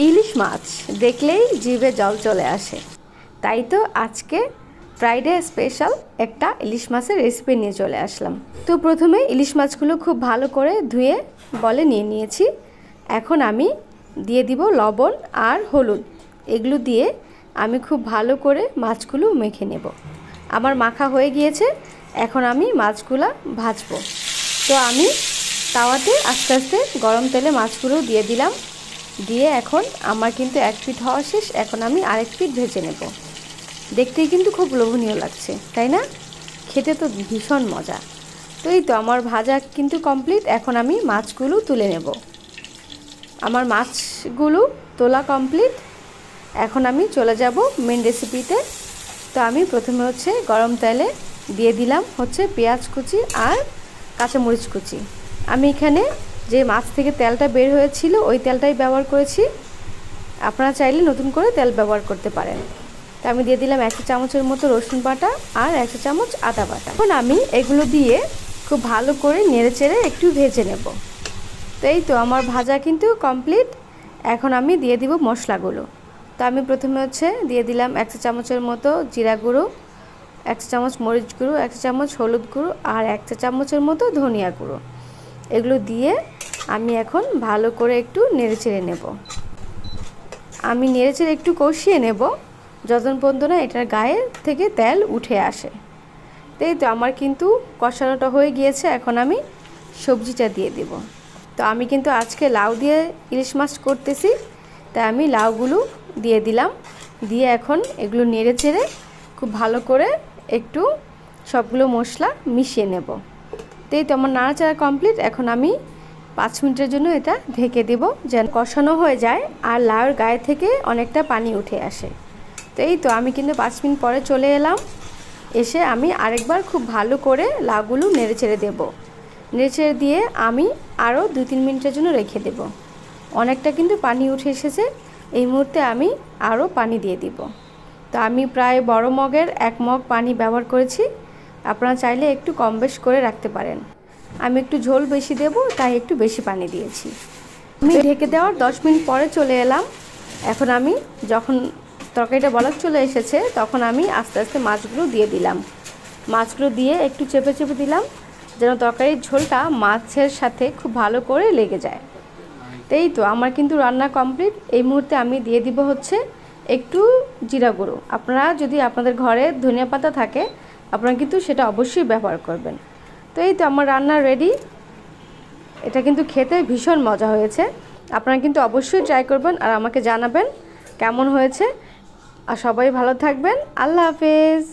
ইলিশ মাছ দেখলেই জিভে জল চলে আসে। তাই তো আজকে ফ্রাইডে স্পেশাল একটা ইলিশ মাছের রেসিপি নিয়ে চলে আসলাম। তো প্রথমে ইলিশ মাছগুলো খুব ভালো করে ধুয়ে বলে নিয়ে নিয়েছি। এখন আমি দিয়ে দিব লবণ আর হলুদ। এগুলো দিয়ে আমি খুব ভালো করে মাছগুলো মেখে নেব। আমার মাখা হয়ে গিয়েছে, এখন আমি মাছগুলো ভাজবো। তো আমি তাওয়াতে আস্তে আস্তে গরম তেলে মাছগুলো দিয়ে দিলাম। দিয়ে এখন আমার কিন্তু এক পিঠ হওয়া শেষ, এখন আমি আরেক পিঠ ভেজে নেব। দেখতেই কিন্তু খুব লোভনীয় লাগছে, তাই না? খেতে তো ভীষণ মজা। তো এই তো আমার ভাজা কিন্তু কমপ্লিট, এখন আমি মাছগুলো তুলে নেব। আমার মাছগুলো তোলা কমপ্লিট, এখন আমি চলে যাব মেন রেসিপিতে। তো আমি প্রথমে গরম তেলে দিয়ে দিলাম পেঁয়াজ কুচি আর কাঁচামরিচ কুচি। আমি এখানে যে মাছ থেকে তেলটা বের হয়েছিল ওই তেলটাই ব্যবহার করেছি, আপনারা চাইলে নতুন করে তেল ব্যবহার করতে পারেন। তো আমি দিয়ে দিলাম 1 চামচের মতো রসুন বাটা আর 1 চামচ আদা বাটা। এখন আমি এগুলো দিয়ে খুব ভালো করে নেড়েচেড়ে একটু ভেজে নেব। তো এই তো আমার ভাজা কিন্তু কমপ্লিট, এখন আমি দিয়ে দিব মশলাগুলো। তো আমি প্রথমে দিয়ে দিলাম 1 চামচের মতো জিরা গুঁড়ো, 1 চামচ মরিচ গুঁড়ো, 1 চামচ হলুদ গুঁড়ো আর 1 চামচের মতো ধনিয়া গুঁড়ো। এগুলো দিয়ে আমি এখন ভালো করে একটু নেড়েচেড়ে নেব। আমি নেড়েচেড়ে একটু কষিয়ে নেব যতক্ষণ পর্যন্ত না এটার গায়ে থেকে তেল উঠে আসে। তাই তো আমার কিন্তু কষানোটা হয়ে গিয়েছে, এখন আমি সবজিটা দিয়ে দেব। তো আমি কিন্তু আজকে লাউ দিয়ে ইলিশ মাছ করতেছি, তাই আমি লাউগুলো দিয়ে দিলাম। দিয়ে এখন এগুলো নেড়েচেড়ে খুব ভালো করে একটু সবগুলো মশলা মিশিয়ে নেব। তাই তো আমার নাড়াচাড়া কমপ্লিট, এখন আমি 5 মিনিটের জন্য এটা ঢেকে দেব যেন কষানো হয়ে যায় আর লাউয়ের গায়ে থেকে অনেকটা পানি উঠে আসে। তো এই তো আমি কিন্তু 5 মিনিট পরে চলে এলাম। এসে আমি আরেকবার খুব ভালো করে লাউগুলো নেড়েচেড়ে দেব। নেড়েচেড়ে দিয়ে আমি আরও 2-3 মিনিটের জন্য রেখে দেব। অনেকটা কিন্তু পানি উঠে এসেছে, এই মুহূর্তে আমি আরও পানি দিয়ে দিব। তো আমি প্রায় বড় মগের 1 মগ পানি ব্যবহার করেছি, আপনারা চাইলে একটু কম বেশ করে রাখতে পারেন। আমি একটু ঝোল বেশি দেব তাই একটু বেশি পানি দিয়েছি। আমি ঢেকে দেওয়ার 10 মিনিট পরে চলে এলাম। এখন আমি যখন তরকারিটা বলক চলে এসেছে তখন আমি আস্তে আস্তে মাছগুলো দিয়ে দিলাম। মাছগুলো দিয়ে একটু চেপে চেপে দিলাম যেন তরকারির ঝোলটা মাছের সাথে খুব ভালো করে লেগে যায়। এই তো আমার কিন্তু রান্না কমপ্লিট। এই মুহূর্তে আমি দিয়ে দিব একটু জিরা গুঁড়ো। আপনারা যদি আপনাদের ঘরে ধনিয়া পাতা থাকে আপনারা কিন্তু সেটা অবশ্যই ব্যবহার করবেন। তো এই তো আমার রান্না রেডি। এটা কিন্তু খেতে ভীষণ মজা হয়েছে, আপনারা কিন্তু অবশ্যই ট্রাই করবেন আর আমাকে জানাবেন কেমন হয়েছে। আর সবাই ভালো থাকবেন। আল্লাহ হাফেজ।